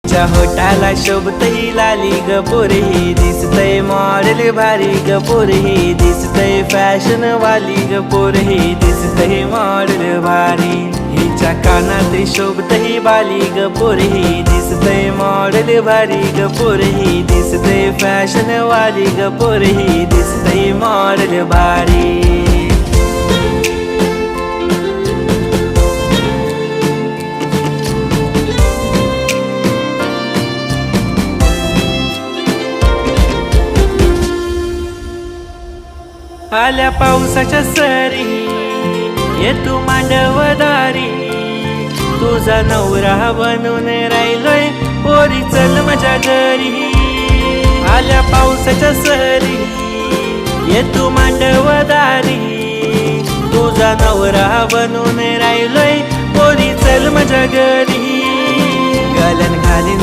हिच्या होटाला शोभतही लाली ग पोरी, दिसतय मॉडेल भारी ग पोरी, दिसतय फॅशन वाली ग पोरी, दिसतय मॉडेल भारी. हिच्या कानात शोभतही बाली ग पोरी, दिसतय मॉडेल भारी ग पोरी, दिसतय फॅशन वाली ग पोरी, दिसतय मॉडेल भारी. आल्या पावसाच्या सरी ये तू मांडवदारी, तुझा नवरा बनून राहिलोय पोरी चल माझ्या घरी. आल्या पावसाच्या सरी ये तू मांडवदारी, तुझा नवरा बनून राहिलोय पोरी चल माझ्या घरी. गलन घालीन